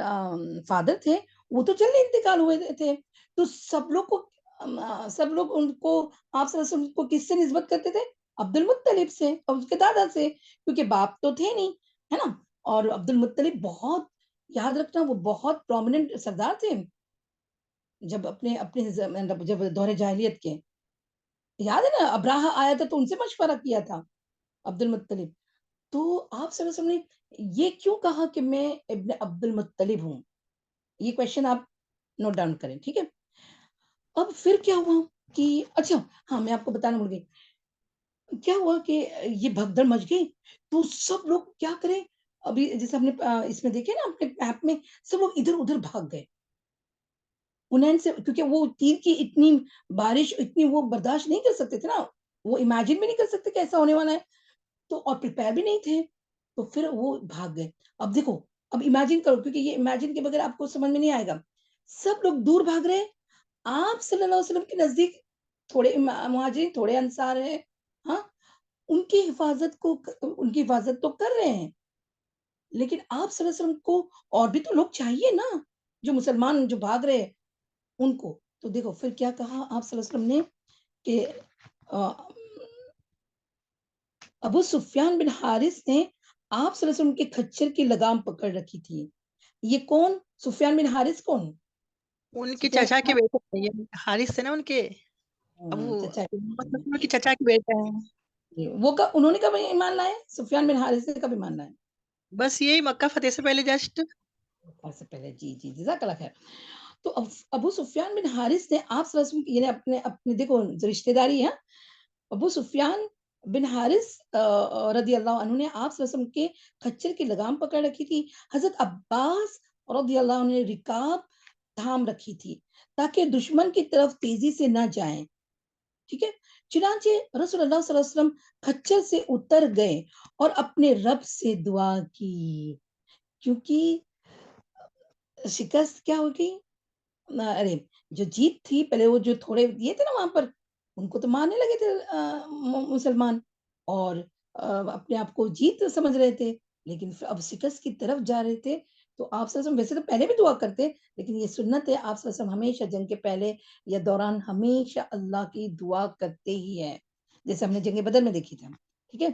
فادر تھے وہ تو جلدی انتقال ہوئے تھے، تو سب لوگ ان کو آپ صلی اللہ علیہ وسلم کو کس سے نسبت کرتے تھے؟ عبد المطلب سے اور اس کے دادا سے، کیونکہ باپ تو تھے نہیں، ہے نا؟ اور عبد المطلب بہت یاد رکھنا وہ بہت پرومیننٹ سردار تھے جب جب دور جاہلیت کے، یاد ہے نا ابراہا آیا تھا تو ان سے مشورہ کیا تھا عبد المطلب۔ تو آپ صلی اللہ علیہ وسلم نے یہ کیوں کہا کہ میں ابن عبد المطلب ہوں؟ یہ کوشچن آپ نوٹ ڈاؤن کریں، ٹھیک ہے؟ اب پھر کیا ہوا کہ اچھا ہاں میں آپ کو بتانا بھول گئی، کیا ہوا کہ یہ بھگدڑ مچ گئی تو سب لوگ کیا کریں، ابھی جیسے ہم نے اس میں دیکھے نا اپنے ایپ میں سب لوگ ادھر ادھر بھاگ گئے انہیں سے، کیونکہ وہ تیر کی اتنی بارش اتنی وہ برداشت نہیں کر سکتے تھے نا، وہ امیجن بھی نہیں کر سکتے کہ ایسا ہونے والا ہے، تو اور پریپیئر بھی نہیں تھے، تو پھر وہ بھاگ گئے۔ اب دیکھو اب امیجن کرو، کیونکہ یہ امیجن کے بغیر آپ کو سمجھ میں نہیں آئے گا، سب لوگ دور بھاگ رہے، آپ صلی اللہ علیہ وسلم کے نزدیک تھوڑے مہاجرین تھوڑے انصار ہیں، ہاں ان کی حفاظت تو کر رہے ہیں، لیکن آپ صلی اللہ علیہ وسلم کو اور بھی تو لوگ چاہیے نا، جو مسلمان جو بھاگ رہے ہیں ان کو، تو دیکھو پھر کیا کہا آپ صلی اللہ علیہ وسلم نے کہ ابو سفیان بن حارث نے آپ صلی اللہ علیہ وسلم کے کھچر کی لگام پکڑ رکھی تھی۔ یہ کون؟ سفیان بن حارث کون؟ ان کے چچا کے بیٹے ہیں، یہ حارث تھے نا ان کے ابو کے چچا کے بیٹے ہیں۔ وہ انہوں نے کب ایمان لائے؟ سفیان بن حارث نے کب ایمان لائے؟ بس یہی مکہ فتح سے پہلے جسٹ سے پہلے، جی جی جزاک اللہ خیر۔ تو ابو سفیان بن حارث نے آپ صلی اللہ علیہ وسلم یعنی اپنے دیکھو رشتہ داری ہے، ابو سفیان بن حارث رضی اللہ عنہ نے آپ صلی اللہ علیہ وسلم کے کھچر کی لگام پکڑ رکھی تھی، حضرت عباس رضی اللہ عنہ نے رکاب تھام رکھی تھی تاکہ دشمن کی طرف تیزی سے نہ جائیں، ٹھیک ہے؟ چنانچہ رسول اللہ صلی اللہ علیہ وسلم کھچر سے اتر گئے اور اپنے رب سے دعا کی، کیونکہ شکست کیا ہوگی، ارے جو جیت تھی پہلے وہ جو تھوڑے دیے تھے نا وہاں پر ان کو تو مارنے لگے تھے مسلمان اور اپنے آپ کو جیت سمجھ رہے تھے، لیکن اب شکست کی طرف جا رہے تھے، تو آپ صلی اللہ علیہ وسلم ویسے تو پہلے بھی دعا کرتے لیکن یہ سنت ہے، آپ صلی اللہ علیہ وسلم ہمیشہ جنگ کے پہلے یا دوران ہمیشہ اللہ کی دعا کرتے ہی ہیں، جیسے ہم نے جنگ بدر میں دیکھی تھا، ٹھیک ہے؟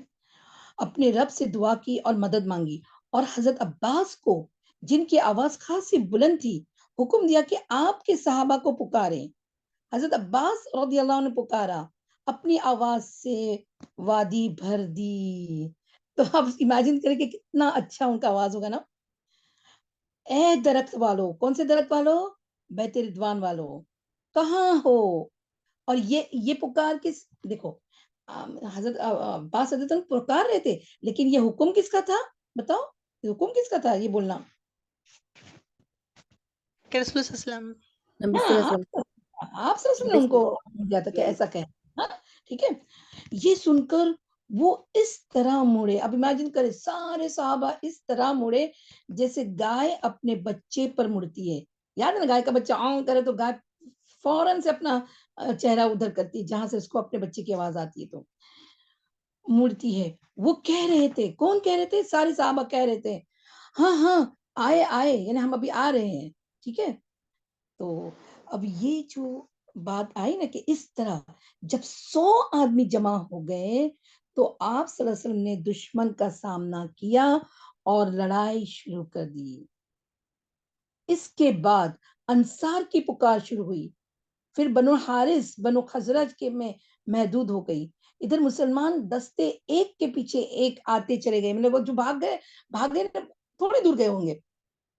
اپنے رب سے دعا کی اور مدد مانگی اور حضرت عباس کو جن کی آواز خاصی بلند تھی حکم دیا کہ آپ کے صحابہ کو پکاریں۔ حضرت عباس رضی اللہ عنہ نے پکارا، اپنی آواز سے وادی بھر دی، تو آپ امیجن کریں کہ کتنا اچھا ان کا آواز ہوگا نا، اے درخت والو، کون سے درخت والو؟ بیت رضوان والو، کہاں ہو؟ اور یہ پکار کس، دیکھو حضرت عباس حضرت پکار رہے تھے لیکن یہ حکم کس کا تھا؟ بتاؤ حکم کس کا تھا یہ بولنا؟ کہ رسول صلی اللہ علیہ وسلم نبی صلی اللہ علیہ وسلم آپ سے نے ان کو دیا تھا کہ ایسا کہ ٹھیک ہے؟ یہ سن کر وہ اس طرح مڑے، اب امیجن کرے سارے صحابہ اس طرح مڑے جیسے گائے اپنے بچے پر مڑتی ہے، یاد ہے نا گائے کا بچہ آن کرے تو گائے فوراً سے اپنا چہرہ ادھر کرتی ہے جہاں سے اس کو اپنے بچے کی آواز آتی ہے تو مڑتی ہے۔ وہ کہہ رہے تھے، کون کہہ رہے تھے؟ سارے صحابہ کہہ رہے تھے ہاں ہاں آئے یعنی ہم ابھی آ رہے ہیں، ٹھیک ہے؟ تو اب یہ جو بات آئی نا کہ اس طرح جب 100 آدمی جمع ہو گئے تو آپ صلی اللہ علیہ وسلم نے دشمن کا سامنا کیا اور لڑائی شروع کر دی۔ اس کے بعد انصار کی پکار شروع ہوئی، پھر بنو حارث بنو خزرج کے میں محدود ہو گئی. ادھر مسلمان دستے ایک کے پیچھے ایک آتے چلے گئے. مطلب وہ جو بھاگ گئے تھوڑے دور گئے ہوں گے,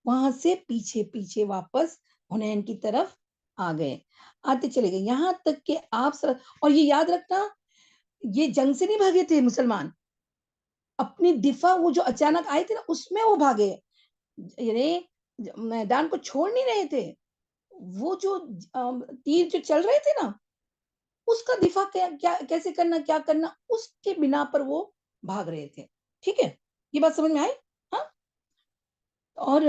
وہاں سے پیچھے پیچھے واپس حنین کی طرف آ گئے, آتے چلے گئے, یہاں تک کہ آپ اور یہ یاد رکھنا یہ جنگ سے نہیں بھاگے تھے مسلمان, اپنی دفاع وہ جو اچانک آئے تھے نا اس میں وہ بھاگے, یعنی میدان کو چھوڑ نہیں رہے تھے. وہ جو تیر جو چل رہے تھے نا اس کا دفاع کیسے کرنا کیا کرنا اس کے بنا پر وہ بھاگ رہے تھے. ٹھیک ہے, یہ بات سمجھ میں آئی؟ ہاں. اور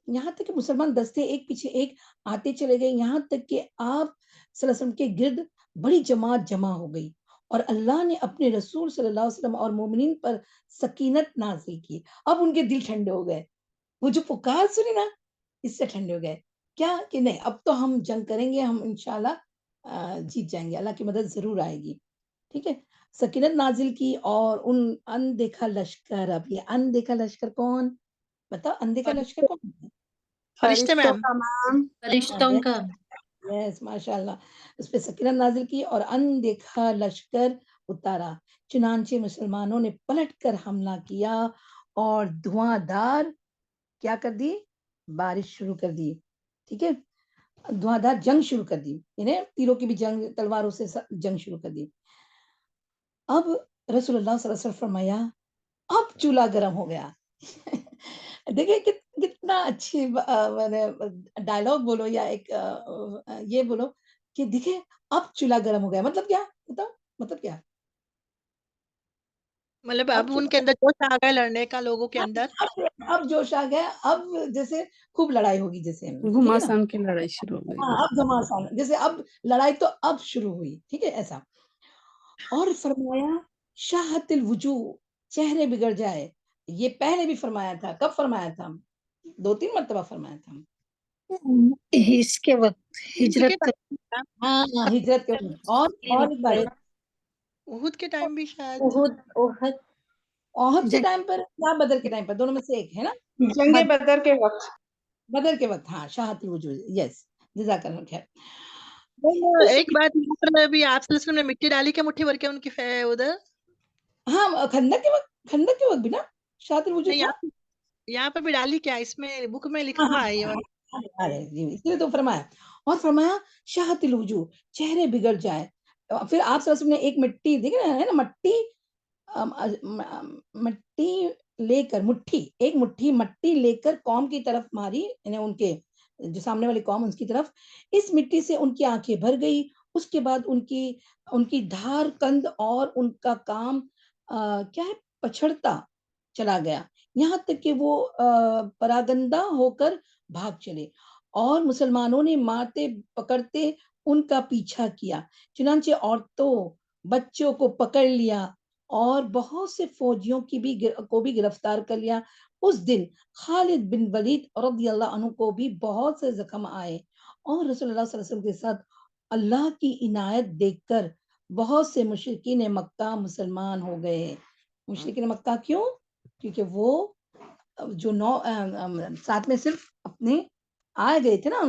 یہاں تک کہ مسلمان دستے ایک پیچھے ایک آتے چلے گئے, یہاں تک کہ آپ صلی اللہ علیہ وسلم کے گرد بڑی جماعت جمع ہو گئی, اور اللہ نے اپنے رسول صلی اللہ علیہ وسلم اور مومنین پر سکینت نازل کی. اب ان کے دل ٹھنڈے ہو گئے, وہ جو پکار سنی نا اس سے ٹھنڈے ہو گئے. کیا کہ نہیں اب تو ہم جنگ کریں گے, ہم انشاءاللہ جیت جائیں گے, اللہ کی مدد ضرور آئے گی. ٹھیک ہے, سکینت نازل کی اور ان اندیکھا لشکر. اب یہ اندیکھا لشکر کون بتا, اندیکھا لشکر کون ہے؟ فرشتے میم, فرشتوں کا. یس ماشاء اللہ, اس پہ سکینت نازل کی اور اندیکھا لشکر اتارا. چنانچہ مسلمانوں نے پلٹ کر حملہ کیا اور دھواں دار کیا کر دی, بارش شروع کر دی. ٹھیک ہے, دھواں دار جنگ شروع کر دی, یعنی تیروں کی بھی جنگ, تلواروں سے جنگ شروع کر دی. اب رسول اللہ صلی اللہ علیہ وسلم فرمایا اب چولہا گرم ہو گیا. دیکھیں کتنا اچھی ڈائلاگ بولو یا ایک یہ بولو کہ دیکھیں اب چولہا گرم ہو گیا. مطلب کیا بتاؤ, مطلب کیا؟ مطلب اب ان کے اندر جوش آ گیا لڑنے کا, لوگوں کے اندر اب جوش آ گیا, اب جیسے خوب لڑائی ہوگی, جیسے گھماسان کی لڑائی شروع ہو گئی. اب گھماسان, جیسے اب لڑائی تو اب شروع ہوئی. ٹھیک ہے, ایسا. اور فرمایا شاہت الوجوہ, چہرے بگڑ جائے. یہ پہلے بھی فرمایا تھا. کب فرمایا تھا؟ 2-3 مرتبہ فرمایا تھا. اس کے وقت ہجرت, ہاں ہجرت کے وقت. اور ایک بار احد کے ٹائم بھی شاید, احد کے ٹائم پر یا بدر کے ٹائم پر, دونوں میں سے ایک ہے نا, جنگ بدر کے وقت. بدر کے وقت. ہاں, شاہت الوجوہ. یس, جزاک اللہ خیر. ایک بات یہاں پر بھی آپ صلی اللہ علیہ وسلم نے مٹی ڈالی کیا مٹھی بھر کے ان کی ادھر؟ ہاں, خندق کے وقت بھی نا شاہت الوجوہ نہیں, تھا. یہاں پر بھی ڈالی کیا, اس میں بک میں لکھا ہوا ہے یہ. اس لیے تو فرمایا, اور فرمایا شاہت الوجوہ, چہرے بگڑ جائے. پھر آپ صلی اللہ علیہ وسلم نے ایک مٹی دیکھ رہے ہیں نا, مٹی لے کر, ایک مٹھی مٹی لے کر قوم کی طرف ماری, یعنی ان کے جو سامنے والی قوم اس کی طرف. اس مٹی سے ان کی آنکھیں بھر گئی. اس کے بعد ان کی دھار کند اور ان کا کام کیا ہے, پچھڑتا چلا گیا, یہاں تک کہ وہ پراگندہ ہو کر بھاگ چلے, اور مسلمانوں نے مارتے پکڑتے ان کا پیچھا کیا. چنانچہ عورتوں بچوں کو پکڑ لیا اور بہت سے فوجیوں کو بھی گرفتار کر لیا. اس دن خالد بن ولید رضی اللہ عنہ کو بھی بہت سے زخم آئے, اور رسول اللہ صلی اللہ علیہ وسلم کے ساتھ اللہ کی عنایت دیکھ کر بہت سے مشرکین مکہ مسلمان ہو گئے. مشرکین مکہ کیوں؟ کیونکہ وہ جو ساتھ میں صرف اپنے آئے گئے تھے نا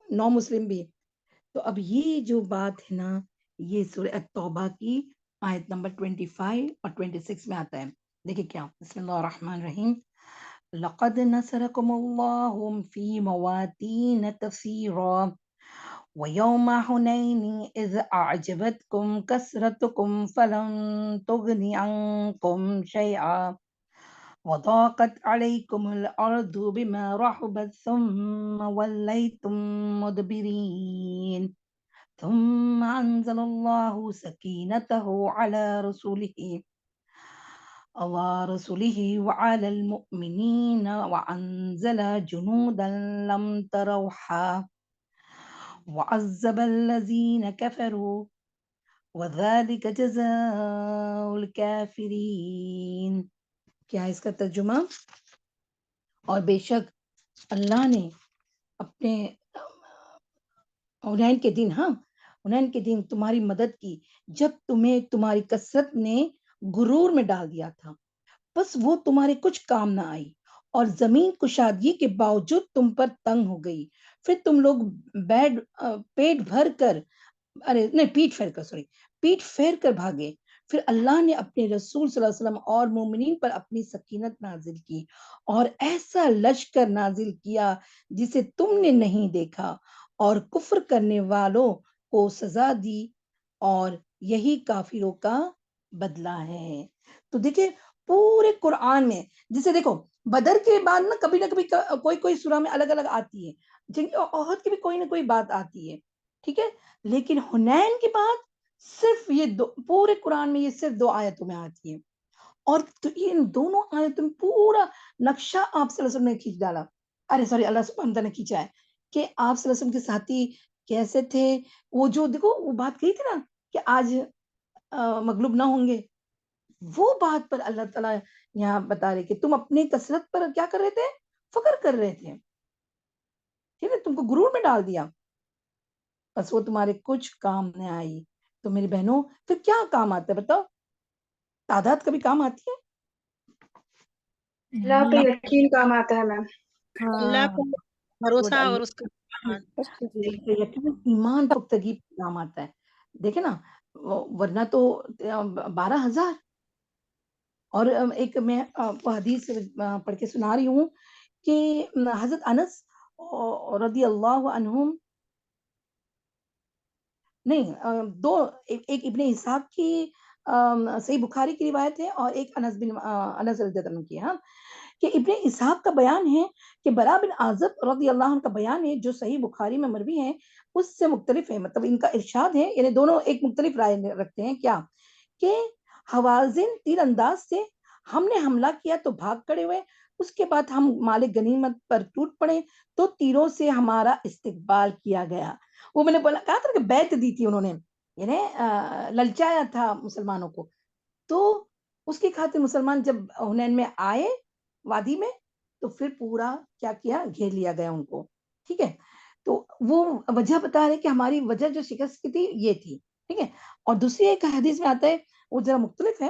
9 مسلم بھی. تو اب یہ جو بات ہے نا, یہ سورہ التوبہ کی آیت نمبر 25 اور 26 میں آتا ہے. دیکھیں کیا, بسم اللہ الرحمن الرحیم. لقد نصرکم اللہ فی مواطن کثیرا وَيَوْمَ حُنَيْنٍ إِذْ أَعْجَبَتْكُمْ كَثْرَتُكُمْ فَلَمْ تُغْنِ عَنْكُمْ شَيْئًا وَضَاقَتْ عَلَيْكُمُ الْأَرْضُ بِمَا رَحُبَتْ ثُمَّ وَلَّيْتُمْ مُدْبِرِينَ ثُمَّ أَنزَلَ اللَّهُ سَكِينَتَهُ عَلَى رسوله وعلى المؤمنين وأنزل جنودا لم تروها وعذب الذين كفروا وذلك جزاء الكافرين. کیا ہے اس کا ترجمہ؟ اور بے شک اللہ نے اپنے حنین کے دن, حنین کے دن تمہاری مدد کی جب تمہیں تمہاری کثرت نے غرور میں ڈال دیا تھا, بس وہ تمہارے کچھ کام نہ آئی, اور زمین کشادگی کے باوجود تم پر تنگ ہو گئی. پھر تم لوگ پیٹ پھیر کر بھاگے. پھر اللہ نے اپنے رسول صلی اللہ علیہ وسلم اور مومنین پر اپنی سکینت نازل کی اور ایسا لشکر نازل کیا جسے تم نے نہیں دیکھا اور کفر کرنے والوں کو سزا دی اور یہی کافروں کا بدلہ ہے. تو دیکھیں پورے قرآن میں جسے دیکھو بدر کے بعد نا کبھی کوئی سورہ میں الگ الگ آتی ہے, جن احد کی بھی کوئی نہ کوئی بات آتی ہے, ٹھیک ہے, لیکن حنین کے بعد صرف یہ پورے قرآن میں یہ صرف 2 آیتوں میں آتی ہے. اور ان دونوں آیتوں میں پورا نقشہ آپ صلی اللہ علیہ وسلم نے کھینچ ڈالا. اللہ سبحانہ وتعالیٰ نے کھینچا ہے کہ آپ صلی اللہ علیہ وسلم کے ساتھی کیسے تھے. وہ جو دیکھو وہ بات کہی تھی نا کہ آج مغلوب نہ ہوں گے, وہ بات پر اللہ تعالیٰ یہاں بتا رہے کہ تم اپنی کثرت پر کیا کر رہے تھے, فخر کر رہے تھے, ٹھیک ہے, تم کو غرور میں ڈال دیا, بس وہ تمہارے کچھ کام نہ آئی. تو میری بہنوں پھر کیا کام آتا ہے بتاؤ؟ تعداد کبھی کام آتی ہے؟ اللہ پہ یقین کام آتا ہے میم. اللہ پر بھروسہ اور اس کا ایمان پختگی پہ کام آتا ہے. دیکھیں نا, ورنہ تو 12,000. اور ایک میں حدیث پڑھ کے سنا رہی ہوں کہ حضرت انس رضی اللہ عنہم نہیں ایک ابن اسحاق کی صحیح بخاری کی روایت ہے اور ایک انس رضی اللہ عنہ کی, ہاں, کہ ابن اسحاق کا بیان ہے کہ برا بن عازب رضی اللہ عنہ کا بیان ہے جو صحیح بخاری میں مروی ہے, اس سے مختلف ہے. مطلب ان کا ارشاد ہے, یعنی دونوں ایک مختلف رائے رکھتے ہیں, کیا کہ حوازن تیر انداز سے ہم نے حملہ کیا تو بھاگ کھڑے ہوئے, اس کے بعد ہم مالک غنیمت پر ٹوٹ پڑے تو تیروں سے ہمارا استقبال کیا گیا. وہ میں نے کہا تھا کہ بیعت دی تھی انہوں نے, یعنی للچایا تھا مسلمانوں کو. تو اس کی خاطر مسلمان جب حنین میں آئے وادی میں تو پھر پورا کیا گھیر لیا گیا ان کو, ٹھیک ہے. تو وہ وجہ بتا رہے کہ ہماری وجہ جو شکست کی تھی یہ تھی, ٹھیک ہے. اور دوسری ایک حدیث میں آتا ہے وہ ذرا مختلف ہے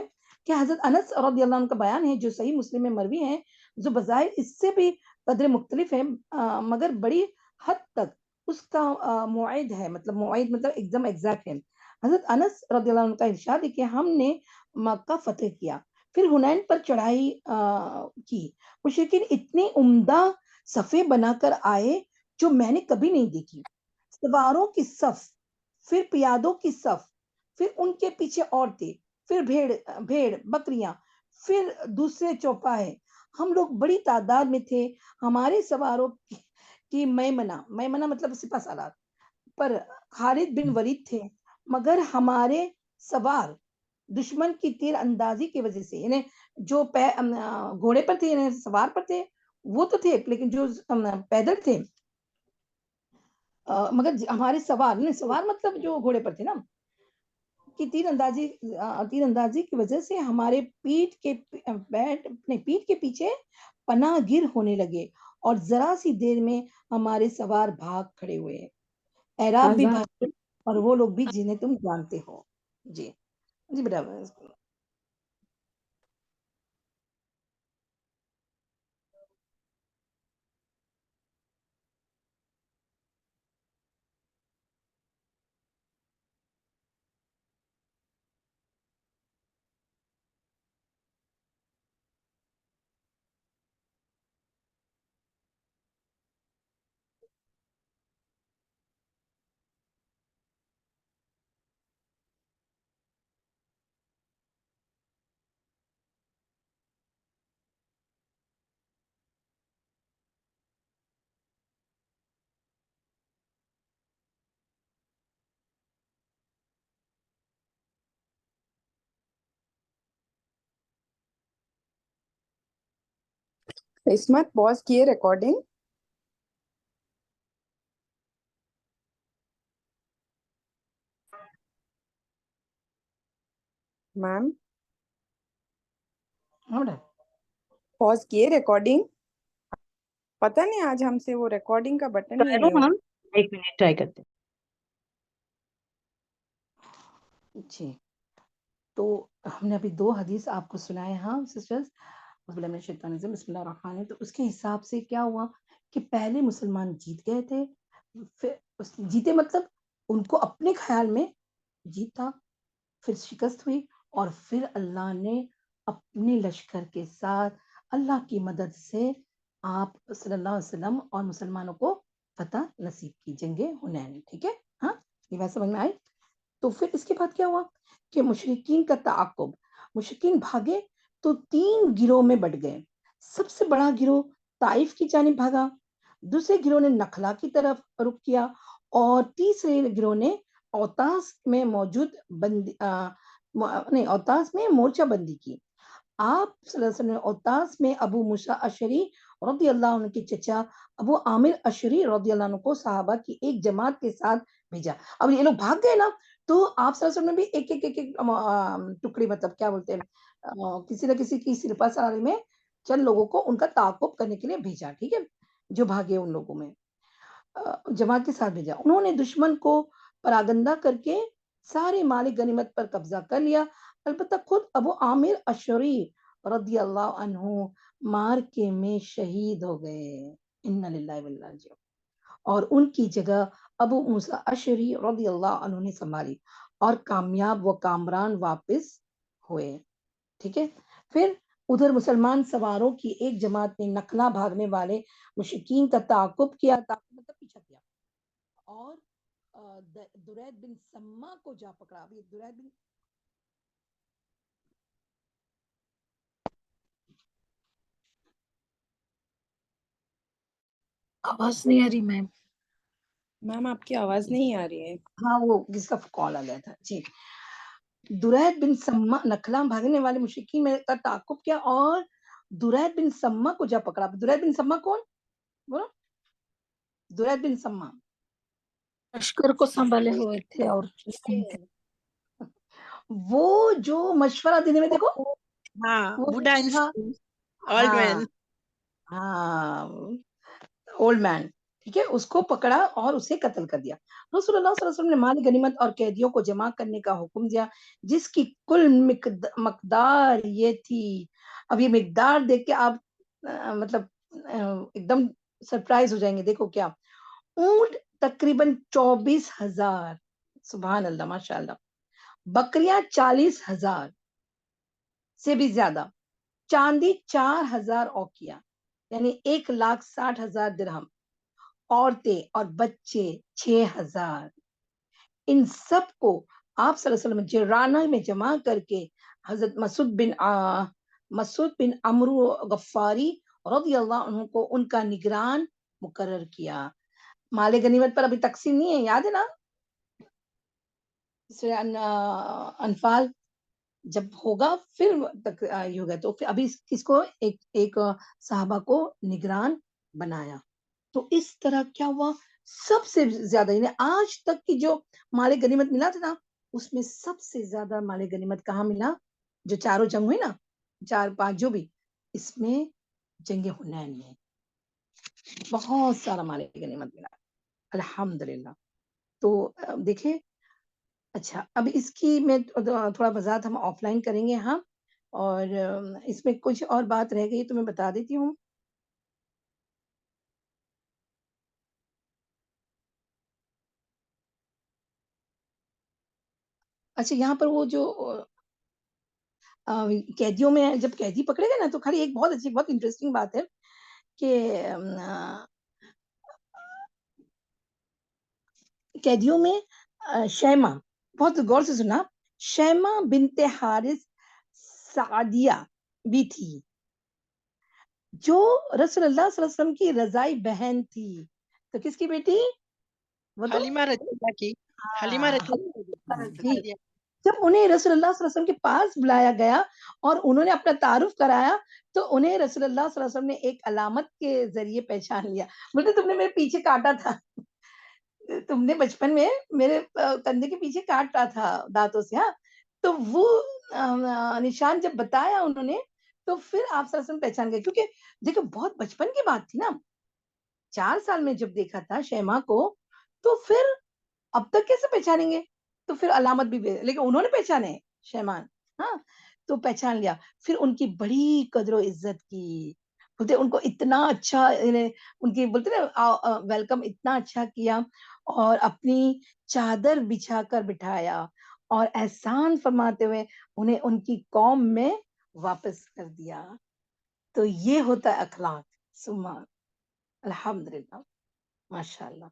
کہ حضرت انس رضی اللہ عنہ کا بیان ہے جو صحیح مسلم میں مروی ہے, جو بظاہر اس سے بھی قدر مختلف ہے مگر بڑی حد تک اس کا موعد ہے, موعد مطلب ایک دم ایگزیکٹ ہے. حضرت انس رضی اللہ عنہ کا ارشاد ہے کہ ہم نے مکہ فتح کیا, پھر حنین پر چڑھائی کی. مشرکین اتنے عمدہ صفیں بنا کر آئے جو میں نے کبھی نہیں دیکھی. سواروں کی صف, پھر پیادوں کی صف, پھر ان کے پیچھے عورتیں, پھر بھیڑ بکریاں, پھر دوسرے چوپاہے. ہم لوگ بڑی تعداد میں تھے. ہمارے سواروں کی میمنہ مطلب سپہ سالار پر خالد بن ولید تھے, مگر ہمارے سوار دشمن کی تیر اندازی کی وجہ سے, یعنی جو گھوڑے پر تھے, یعنی سوار پر تھے وہ تو تھے, لیکن جو پیدل تھے, مگر ہمارے سوار مطلب جو گھوڑے پر تھے نا, کی تیر اندازی کی وجہ سے ہمارے پیٹھ کے پیچھے پناہ گر ہونے لگے اور ذرا سی دیر میں ہمارے سوار بھاگ کھڑے ہوئے. اعراب بھی بھاگے اور وہ لوگ بھی جنہیں تم جانتے ہو. جی بیٹا. عصمت پاز کیے ریکارڈنگ. میم پاز کیے ریکارڈنگ. پتہ نہیں آج ہم سے وہ ریکارڈنگ کا بٹن ہی نہیں ہوا. 1 منٹ ٹرائی کرتے. جی تو ہم نے ابھی 2 حدیث آپ کو سنائے. ہاں سسٹرز, بسم اللہ الرحمن الرحیم. تو اس کے حساب سے کیا ہوا کہ پہلے مسلمان جیت گئے تھے, جیتے مطلب ان کو اپنے خیال میں جیتا، پھر شکست ہوئی، اور پھر اللہ نے اپنے لشکر کے ساتھ اللہ کی مدد سے آپ صلی اللہ علیہ وسلم اور مسلمانوں کو فتح نصیب کی، جنگ حنین. ٹھیک ہے، ہاں یہ بات سمجھ میں آئی. تو پھر اس کے بعد کیا ہوا کہ مشرکین کا تعاقب، مشرکین بھاگے تو 3 گروہ میں بٹ گئے. سب سے بڑا گروہ طائف کی جانب بھاگا، دوسرے گروہ نے نخلا کی طرف رخ کیا، اور تیسرے گروہ نے اوتاس میں موجود اوتاس میں مورچہ بندی کی. آپ صلی اللہ علیہ وسلم نے اوتاس میں ابو موسیٰ اشعری رضی اللہ عنہ کے چچا ابو عامر اشعری رضی اللہ عنہ کو صحابہ کی ایک جماعت کے ساتھ بھیجا. اب یہ لوگ بھاگ گئے نا، تو آپ صلی اللہ علیہ وسلم نے بھی ایک ایک ایک ٹکڑی، مطلب کیا بولتے ہیں، کسی نہ کسی کی سرپا سالاری میں چند لوگوں کو ان کا تعاقب کرنے کے لیے بھیجا. ٹھیک ہے، جو بھاگے ان لوگوں میں جماعت کے ساتھ بھیجا. انہوں نے دشمن کو پراگندہ کر کے سارے مال غنیمت پر قبضہ کر لیا. البتہ خود ابو عامر اشعری رضی اللہ عنہ مارکے میں شہید ہو گئے. انا للہ و انا الیہ راجعون. اور ان کی جگہ ابو موسیٰ اشعری رضی اللہ عنہ نے سنبھالی، اور کامیاب و کامران واپس ہوئے. ٹھیک ہے، پھر ادھر مسلمان سواروں کی ایک جماعت نے نخلا بھاگنے والے مشرکین کا تعاقب کیا، مطلب پیچھا کیا، اور درید بن سما کو جا پکڑا. اب یہ درید بن آواز نہیں آ رہی میم. میم آپ کی آواز نہیں آ رہی ہے. ہاں وہ جس کا کال آ گیا تھا. جی، درید بن سما نخلا بھاگنے والے مشرکین میں کا تعاقب کیا، اور درید بن سما کو جا پکڑا. درید بن سما کون بولو؟ درید بن سما لشکر کو سنبھالے ہوئے تھے، اور وہ جو مشورہ دینے میں، دیکھو ہاں، وہ بوڑھا ہاں اولڈ مین. ہاں اولڈ مین. ٹھیک ہے، اس کو پکڑا اور اسے قتل کر دیا. رسول اللہ صلی اللہ علیہ وسلم نے مال غنیمت اور قیدیوں کو جمع کرنے کا حکم دیا، جس کی کل مقدار یہ تھی. اب یہ مقدار دیکھ کے آپ مطلب ایک دم سرپرائز ہو جائیں گے. دیکھو کیا، اونٹ تقریباً 24,000، سبحان اللہ ماشاء اللہ، بکریاں 40,000 سے بھی زیادہ، چاندی 4,000 اوقیہ یعنی 1,60,000 درہم، عورتیں اور بچے 6,000. ان سب کو آپ صلی اللہ علیہ وسلم جرانہ میں جمع کر کے حضرت مسعود بن عمرو غفاری رضی اللہ عنہ کو ان کا نگران مقرر کیا. مال غنیمت پر ابھی تقسیم نہیں ہے، یاد ہے نا، انفال جب ہوگا پھر یہ ہوگا. تو پھر ابھی کس کو ایک صحابہ کو نگران بنایا. تو اس طرح کیا ہوا، سب سے زیادہ یعنی آج تک کی جو مال غنیمت ملا تھا نا، اس میں سب سے زیادہ مال غنیمت کہاں ملا؟ جو چاروں جنگ ہوئی نا، 4-5 جو بھی، اس میں جنگ حنین میں بہت سارا مال غنیمت ملا الحمدللہ. تو دیکھیں، اچھا اب اس کی میں تھوڑا وضاحت ہم آف لائن کریں گے. ہاں، اور اس میں کچھ اور بات رہ گئی تو میں بتا دیتی ہوں. اچھا، یہاں پر وہ جو قیدیوں میں جب قیدی پکڑے گئے نا، تو خالی ایک بہت اچھی بہت انٹرسٹنگ بات ہے کہ قیدیوں میں شیمہ، بہت غور سے سنا، شیمہ بنت حارث سعدیہ بھی تھی، جو رسول اللہ صلی اللہ علیہ وسلم کی رضائی بہن تھی. تو کس کی بیٹی؟ حلیمہ رضی اللہ کی. حلیمہ رضی جی. جب انہیں رسول اللہ صلی اللہ علیہ وسلم کے پاس بلایا گیا اور انہوں نے اپنا تعارف کرایا، تو انہیں رسول اللہ صلی اللہ علیہ وسلم نے ایک علامت کے ذریعے پہچان لیا. بولتے تم نے میرے پیچھے کاٹا تھا، تم نے بچپن میں میرے کندھے کے پیچھے کاٹا تھا دانتوں سے. ہاں، تو وہ نشان جب بتایا انہوں نے، تو پھر آپ صلی اللہ علیہ وسلم پہچان گئے. کیونکہ دیکھو بہت بچپن کی بات تھی نا، 4 سال میں جب دیکھا تھا شیمہ کو، تو پھر اب تک کیسے پہچانیں گے؟ تو پھر علامت بھی لیکن انہوں نے پہچانے شیمان. ہاں، تو پہچان لیا. پھر ان کی بڑی قدر و عزت کی، بولتے ان کو اتنا اچھا ان کی بولتے نا ویلکم اتنا اچھا کیا اور اپنی چادر بچھا کر بٹھایا اور احسان فرماتے ہوئے انہیں ان کی قوم میں واپس کر دیا. تو یہ ہوتا ہے اخلاق. سبحان الحمدللہ ماشاء اللہ.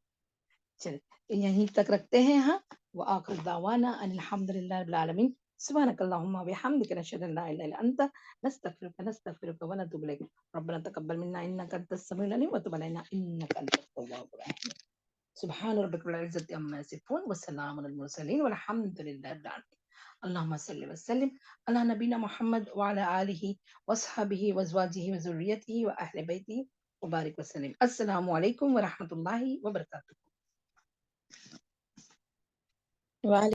چلے یہیں تک رکھتے ہیں. ہاں وآخر دعوانا ان الحمدللہ رب العالمین. سبحانك اللهم وبحمدك نشهد ان لا اله الا انت نستغفرك ونتوب اليك. ربنا تقبل منا انك انت السميع العليم وتب علينا انك انت التواب الرحيم. سبحان ربك رب العزة عما يصفون وسلام على المرسلين والحمد لله رب العالمين. اللهم صل وسلم على نبينا محمد وعلى آله وصحبه وازواجه وذريته واهل بيته وبارك وسلم. السلام علیکم ورحمۃ اللہ وبرکاتہ. وعلیکم